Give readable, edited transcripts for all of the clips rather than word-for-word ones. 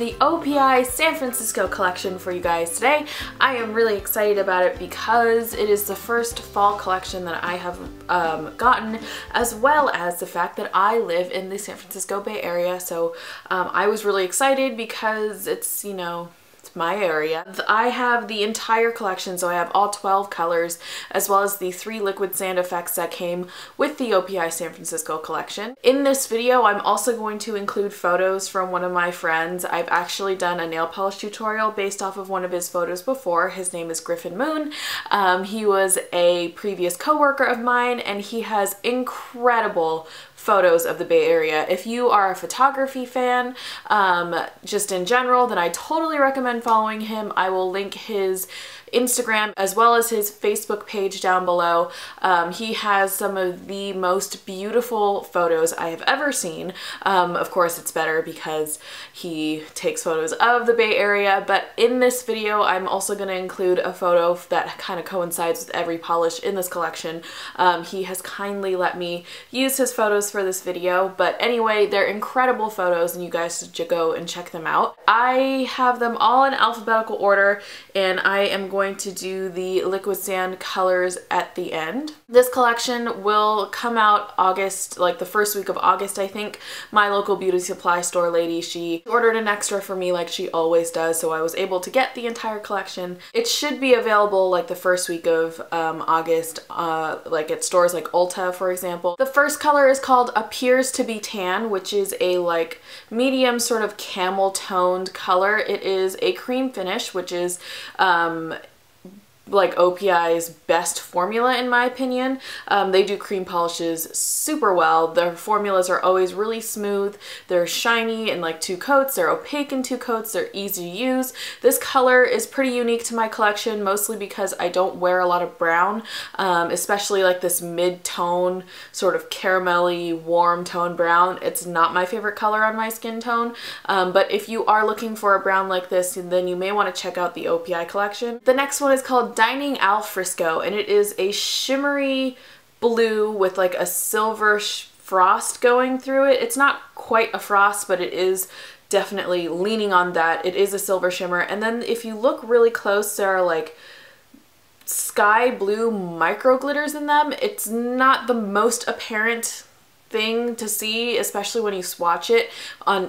the OPI San Francisco collection for you guys today. I am really excited about it because it is the first fall collection that I have gotten, as well as the fact that I live in the San Francisco Bay Area. So I was really excited because it's, you know, my area. I have the entire collection, so I have all 12 colors, as well as the 3 liquid sand effects that came with the OPI San Francisco collection. In this video, I'm also going to include photos from one of my friends. I've actually done a nail polish tutorial based off of one of his photos before. His name is Griffin Moon. He was a previous coworker of mine, and he has incredible photos of the Bay Area. If you are a photography fan, just in general, then I totally recommend following him. I will link his Instagram as well as his Facebook page down below. He has some of the most beautiful photos I have ever seen. Of course, it's better because he takes photos of the Bay Area, but in this video, I'm also going to include a photo that kind of coincides with every polish in this collection. He has kindly let me use his photos for this video, but anyway, they're incredible photos and you guys should go and check them out. I have them all in alphabetical order, and I am going to do the liquid sand colors at the end. This collection will come out August, like the first week of August, I think. My local beauty supply store lady, she ordered an extra for me like she always does, so I was able to get the entire collection. It should be available like the first week of August, like at stores like Ulta, for example. The first color is called A-Piers To Be Tan, which is a like medium sort of camel toned color. It is a cream finish, which is like OPI's best formula in my opinion. They do cream polishes super well. Their formulas are always really smooth. They're shiny in like 2 coats. They're opaque in 2 coats. They're easy to use. This color is pretty unique to my collection, mostly because I don't wear a lot of brown, especially like this mid-tone sort of caramelly warm tone brown. It's not my favorite color on my skin tone, but if you are looking for a brown like this, then you may want to check out the OPI collection. The next one is called Dining Al Frisco, and it is a shimmery blue with like a silver frost going through it. It's not quite a frost, but it is definitely leaning on that. It is a silver shimmer, and then if you look really close, there are like sky blue micro glitters in them. It's not the most apparent thing to see, especially when you swatch it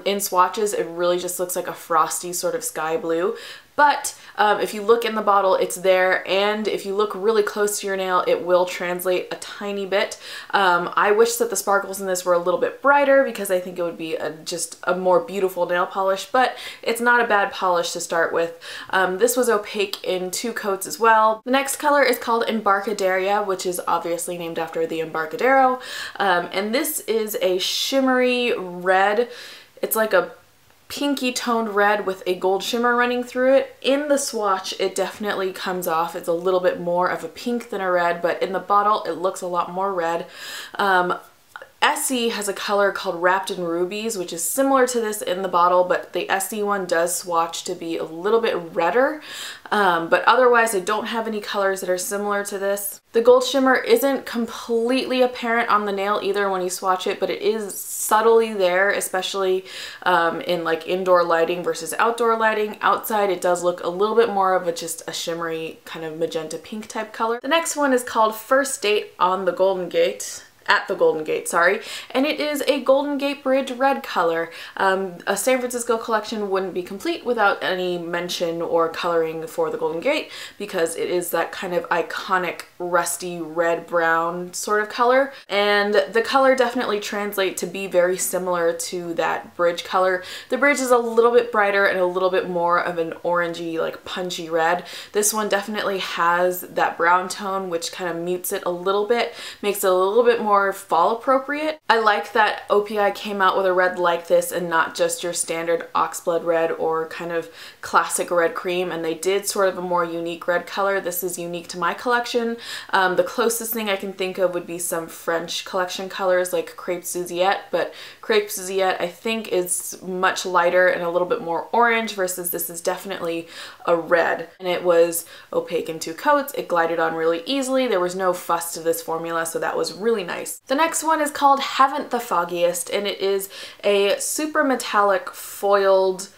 in swatches. It really just looks like a frosty sort of sky blue. But if you look in the bottle, it's there, and if you look really close to your nail, it will translate a tiny bit. I wish that the sparkles in this were a little bit brighter because I think it would be just a more beautiful nail polish, but it's not a bad polish to start with. This was opaque in 2 coats as well. The next color is called Embarca-dare Ya, which is obviously named after the Embarcadero, and this is a shimmery red. It's like a pinky toned red with a gold shimmer running through it. In the swatch, it definitely comes off. It's a little bit more of a pink than a red, but in the bottle, it looks a lot more red. Essie has a color called Wrapped in Rubies, which is similar to this in the bottle, but the Essie one does swatch to be a little bit redder. But otherwise, I don't have any colors that are similar to this. The gold shimmer isn't completely apparent on the nail either when you swatch it, but it is subtly there, especially in like indoor lighting versus outdoor lighting. Outside, it does look a little bit more of just a shimmery kind of magenta pink type color. The next one is called First Date on the Golden Gate. At the Golden Gate, sorry, and it is a Golden Gate Bridge red color. A San Francisco collection wouldn't be complete without any mention or coloring for the Golden Gate, because it is that kind of iconic rusty red brown sort of color, and the color definitely translates to be very similar to that bridge color. The bridge is a little bit brighter and a little bit more of an orangey, like punchy red. This one definitely has that brown tone, which kind of mutes it a little bit, makes it a little bit more fall appropriate. I like that OPI came out with a red like this and not just your standard oxblood red or kind of classic red cream, and they did sort of a more unique red color. This is unique to my collection. The closest thing I can think of would be some French collection colors like Crepe Suzette, but Crepe Suzette I think is much lighter and a little bit more orange, versus this is definitely a red. And it was opaque in 2 coats. It glided on really easily. There was no fuss to this formula, so that was really nice. The next one is called Haven't the Foggiest, and it is a super metallic foiled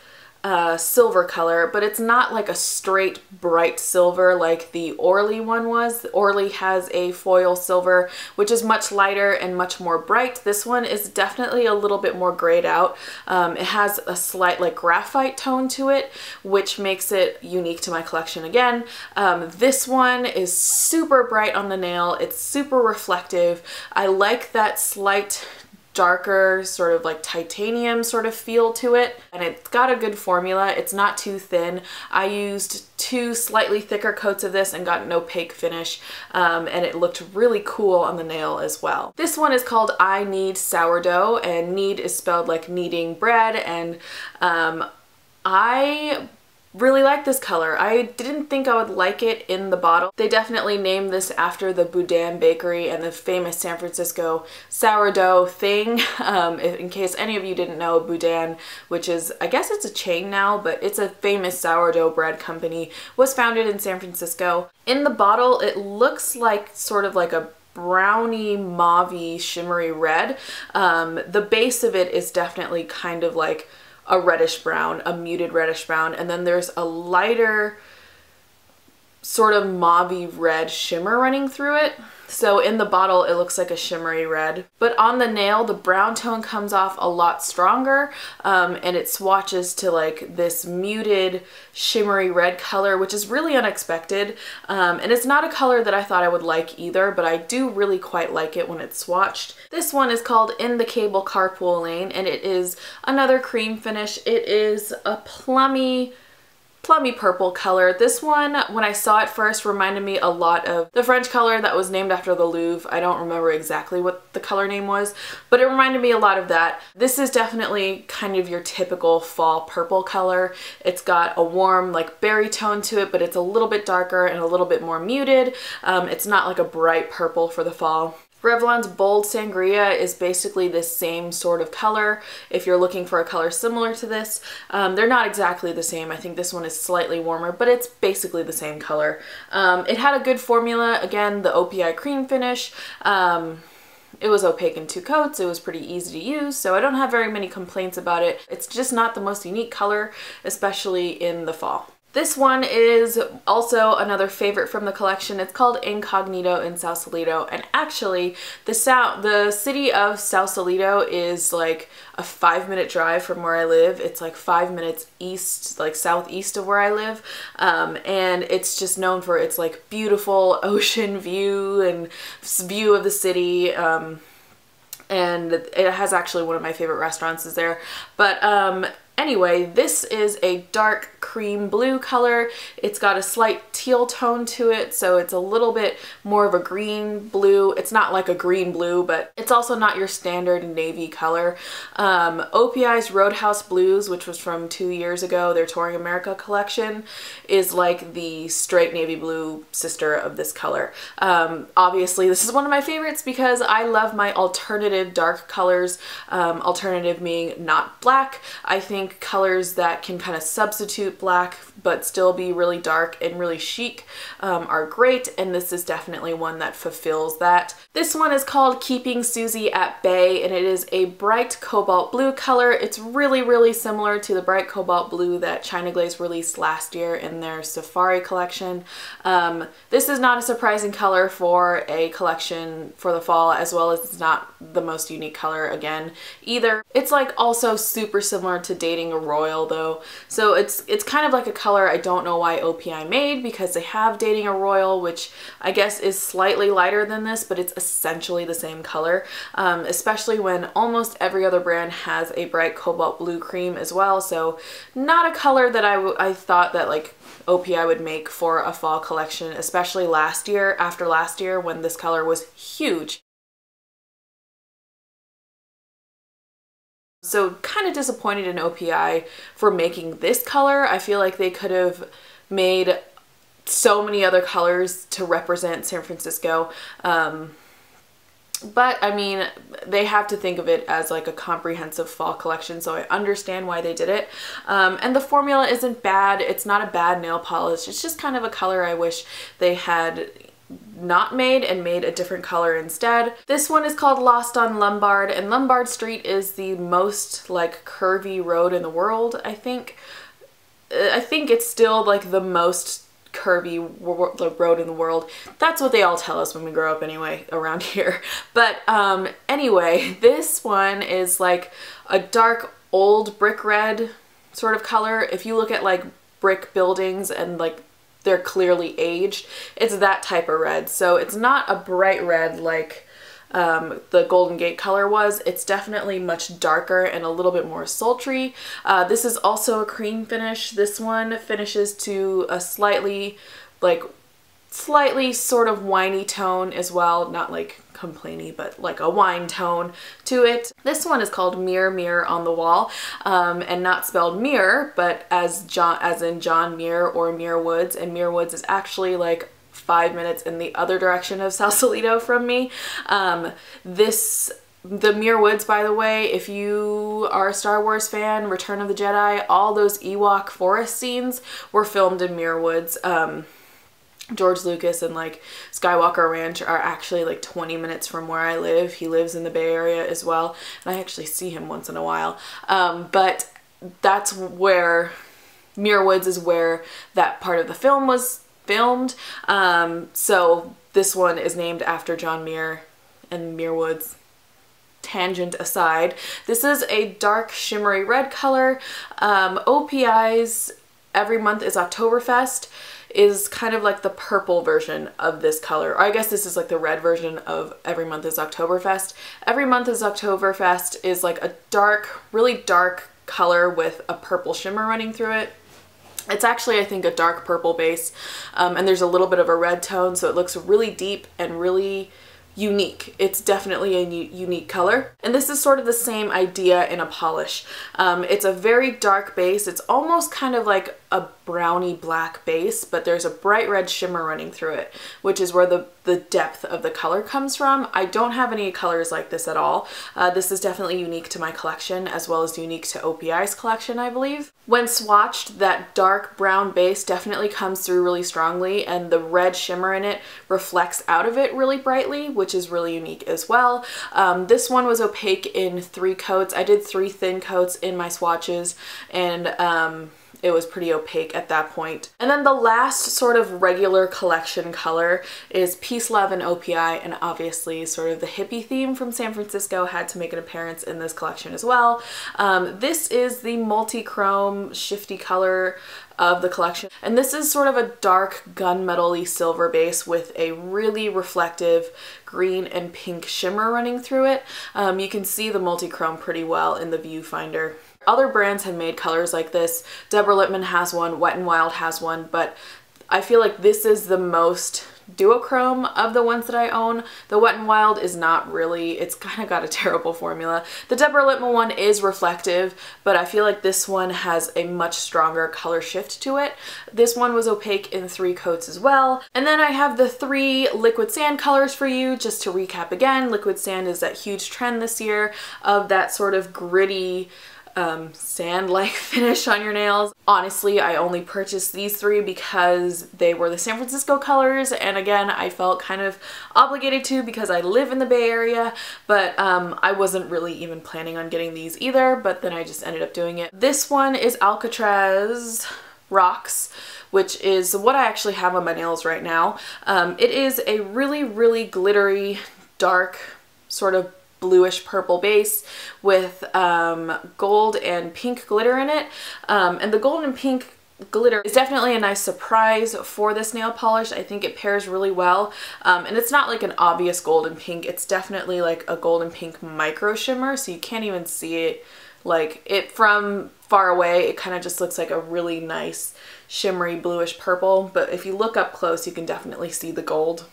silver color, but it's not like a straight bright silver like the Orly one was. Orly has a foil silver, which is much lighter and much more bright. This one is definitely a little bit more grayed out. It has a slight like graphite tone to it, which makes it unique to my collection again. This one is super bright on the nail. It's super reflective. I like that slight darker sort of like titanium sort of feel to it, and it's got a good formula. It's not too thin. I used 2 slightly thicker coats of this and got an opaque finish, and it looked really cool on the nail as well. This one is called I Knead Sour-Dough, and knead is spelled like kneading bread, and I really like this color. I didn't think I would like it in the bottle. They definitely named this after the Boudin bakery and the famous San Francisco sourdough thing. In case any of you didn't know, Boudin, which is, I guess it's a chain now, but it's a famous sourdough bread company, was founded in San Francisco. In the bottle, it looks like sort of like a browny, mauvey, shimmery red. The base of it is definitely kind of like a reddish brown, a muted reddish brown, and then there's a lighter sort of mauvey red shimmer running through it. So in the bottle it looks like a shimmery red, but on the nail the brown tone comes off a lot stronger, and it swatches to like this muted shimmery red color, which is really unexpected, and it's not a color that I thought I would like either, but I do really quite like it when it's swatched. This one is called In the Cable Carpool Lane, and it is another cream finish. It is a plummy purple color. This one, when I saw it first, reminded me a lot of the French color that was named after the Louvre. I don't remember exactly what the color name was, but it reminded me a lot of that. This is definitely kind of your typical fall purple color. It's got a warm like berry tone to it, but it's a little bit darker and a little bit more muted. It's not like a bright purple for the fall. Revlon's Bold Sangria is basically this same sort of color. If you're looking for a color similar to this, they're not exactly the same. I think this one is slightly warmer, but it's basically the same color. It had a good formula. Again, the OPI cream finish. It was opaque in 2 coats. It was pretty easy to use, so I don't have very many complaints about it. It's just not the most unique color, especially in the fall. This one is also another favorite from the collection. It's called Incognito In Sausalito, and actually the city of Sausalito is like a 5-minute drive from where I live. It's like 5 minutes east, like southeast of where I live, and it's just known for its like beautiful ocean view and view of the city, and it has actually one of my favorite restaurants is there. But anyway, this is a dark cream blue color. It's got a slight teal tone to it, so it's a little bit more of a green blue. It's not like a green blue, but it's also not your standard navy color. OPI's Roadhouse Blues, which was from 2 years ago, their Touring America collection, is like the straight navy blue sister of this color. Obviously, this is one of my favorites because I love my alternative dark colors, alternative meaning not black. I think colors that can kind of substitute black but still be really dark and really chic are great, and this is definitely one that fulfills that. This one is called Keeping Suzy at Bay, and it is a bright cobalt blue color. It's really similar to the bright cobalt blue that China Glaze released last year in their Safari collection. This is not a surprising color for a collection for the fall, as well as it's not the most unique color again either. It's like also super similar to Dating a Royal though, so it's kind of like a color I don't know why OPI made, because they have Dating a Royal, which I guess is slightly lighter than this, but it's essentially the same color, especially when almost every other brand has a bright cobalt blue cream as well. So not a color that I thought that like OPI would make for a fall collection, especially last year, after last year when this color was huge. So kind of disappointed in OPI for making this color. I feel like they could have made so many other colors to represent San Francisco. But I mean, they have to think of it as like a comprehensive fall collection, so I understand why they did it. And the formula isn't bad. It's not a bad nail polish. It's just kind of a color I wish they had not made and made a different color instead. This one is called Lost on Lombard, and Lombard Street is the most like curvy road in the world, I think. I think it's still like the most curvy road in the world. That's what they all tell us when we grow up anyway around here. But anyway, this one is like a dark old brick red sort of color. If you look at like brick buildings and like they're clearly aged, it's that type of red. So it's not a bright red like the Golden Gate color was. It's definitely much darker and a little bit more sultry. This is also a cream finish. This one finishes to a slightly sort of winey tone as well. Not like complainy, but like a wine tone to it. This one is called Mirror Mirror on the Wall, and not spelled mirror, but as in John Muir or Muir Woods, and Muir Woods is actually like 5 minutes in the other direction of Sausalito from me. The Muir Woods, by the way, if you are a Star Wars fan, Return of the Jedi, all those Ewok forest scenes were filmed in Muir Woods. George Lucas and like Skywalker Ranch are actually like 20 minutes from where I live. He lives in the Bay Area as well, and I actually see him once in a while. But that's where Muir Woods is where that part of the film was filmed. So this one is named after John Muir and Muir Woods. Tangent aside, this is a dark shimmery red color. OPI's Every Month is Oktoberfest is kind of like the purple version of this color. Or I guess this is like the red version of Every Month is Oktoberfest. Every Month is Oktoberfest is like a dark, really dark color with a purple shimmer running through it. It's actually, I think, a dark purple base, and there's a little bit of a red tone, so it looks really deep and really unique. It's definitely a unique color. And this is sort of the same idea in a polish. It's a very dark base. It's almost kind of like a browny black base, but there's a bright red shimmer running through it, which is where the depth of the color comes from. I don't have any colors like this at all. This is definitely unique to my collection, as well as unique to OPI's collection, I believe. When swatched, that dark brown base definitely comes through really strongly, and the red shimmer in it reflects out of it really brightly, which is really unique as well. This one was opaque in 3 coats. I did 3 thin coats in my swatches, and it was pretty opaque at that point. And then the last sort of regular collection color is Peace, Love, and OPI, and obviously sort of the hippie theme from San Francisco had to make an appearance in this collection as well. This is the multi-chrome shifty color of the collection, and this is sort of a dark gunmetal-y silver base with a really reflective green and pink shimmer running through it. You can see the multi-chrome pretty well in the viewfinder. Other brands have made colors like this. Deborah Lippmann has one, Wet n Wild has one, but I feel like this is the most duochrome of the ones that I own. The Wet n Wild is not really, it's kind of got a terrible formula. The Deborah Lippmann one is reflective, but I feel like this one has a much stronger color shift to it. This one was opaque in 3 coats as well. And then I have the 3 liquid sand colors for you, just to recap again. Liquid sand is that huge trend this year of that sort of gritty, sand-like finish on your nails. Honestly, I only purchased these 3 because they were the San Francisco colors, and again, I felt kind of obligated to because I live in the Bay Area, but I wasn't really even planning on getting these either, but then I just ended up doing it. This one is Alcatraz Rocks, which is what I actually have on my nails right now. It is a really, really glittery, dark, sort of bluish purple base with gold and pink glitter in it. And the gold and pink glitter is definitely a nice surprise for this nail polish. I think it pairs really well. And it's not like an obvious gold and pink. It's definitely like a gold and pink micro shimmer, so you can't even see it. Like it from far away, it kind of just looks like a really nice shimmery bluish purple. But if you look up close, you can definitely see the gold.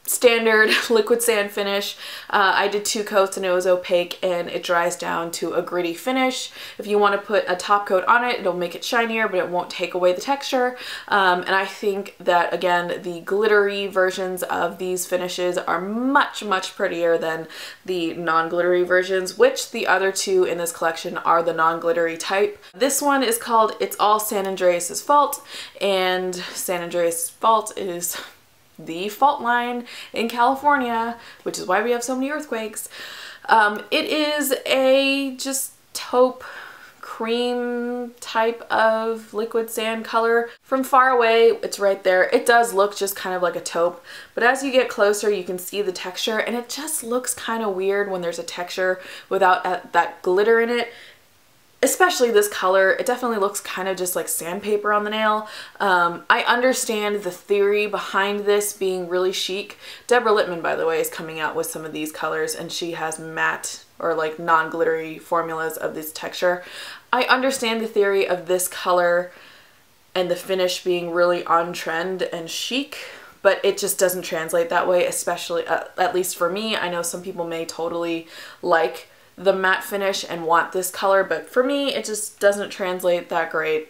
Standard liquid sand finish. I did 2 coats and it was opaque, and it dries down to a gritty finish. If you want to put a top coat on it, it'll make it shinier, but it won't take away the texture. And I think that, again, the glittery versions of these finishes are much, much prettier than the non-glittery versions, which the other 2 in this collection are the non-glittery type. This one is called It's All San Andreas' Fault, and San Andreas' Fault is the fault line in California, which is why we have so many earthquakes. It is a just taupe cream type of liquid sand color. From far away, it's right there. It does look just kind of like a taupe, but as you get closer, you can see the texture, and it just looks kind of weird when there's a texture without that glitter in it. Especially this color, it definitely looks kind of just like sandpaper on the nail. I understand the theory behind this being really chic. Deborah Lippman, by the way, is coming out with some of these colors, and she has matte or like non-glittery formulas of this texture. I understand the theory of this color and the finish being really on trend and chic, but it just doesn't translate that way, especially at least for me. I know some people may totally like the matte finish and want this color, but for me it just doesn't translate that great.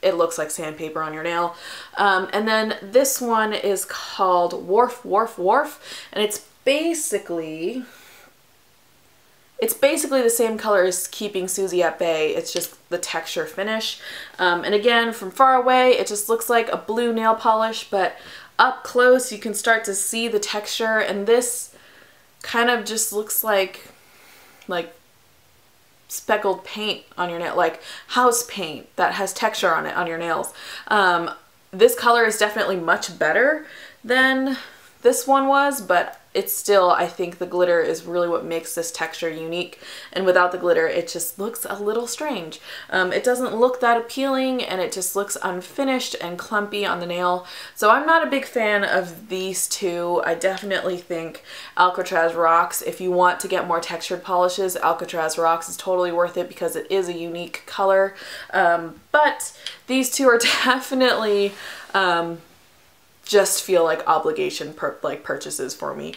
It looks like sandpaper on your nail. And then this one is called Wharf, Wharf, Wharf, and it's basically the same color as Keeping Suzy At Bay. It's just the texture finish. And again, from far away, it just looks like a blue nail polish, but up close you can start to see the texture, and this kind of just looks like speckled paint on your nail, like house paint that has texture on it on your nails. This color is definitely much better than this one was, but it's still, I think the glitter is really what makes this texture unique, and without the glitter it just looks a little strange. It doesn't look that appealing, and it just looks unfinished and clumpy on the nail. So I'm not a big fan of these two. I definitely think Alcatraz Rocks, if you want to get more textured polishes, Alcatraz Rocks is totally worth it because it is a unique color. But these two are definitely just feel like obligation purchases for me.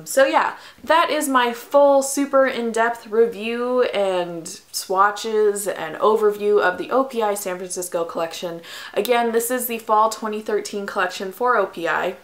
So yeah, that is my full super in-depth review and swatches and overview of the OPI San Francisco collection. Again, this is the fall 2013 collection for OPI.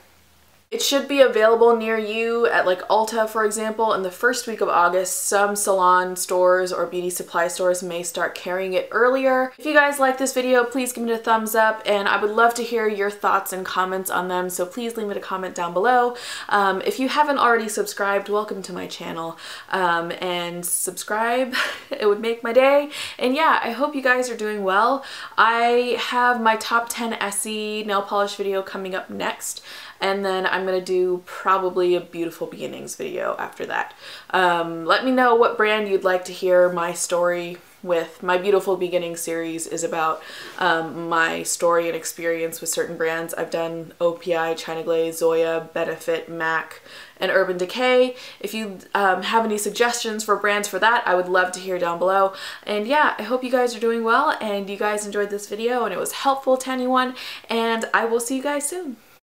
It should be available near you at like Ulta, for example, in the first week of August. Some salon stores or beauty supply stores may start carrying it earlier. If you guys like this video, please give it a thumbs up, and I would love to hear your thoughts and comments on them, so please leave it a comment down below. If you haven't already subscribed, welcome to my channel, and subscribe. It would make my day. And yeah, I hope you guys are doing well. I have my top 10 Essie nail polish video coming up next, and then I'm gonna do probably a Beautiful Beginnings video after that. Let me know what brand you'd like to hear my story with. My Beautiful Beginnings series is about my story and experience with certain brands. I've done OPI, China Glaze, Zoya, Benefit, MAC, and Urban Decay. If you have any suggestions for brands for that, I would love to hear down below. And yeah, I hope you guys are doing well and you guys enjoyed this video and it was helpful to anyone, and I will see you guys soon.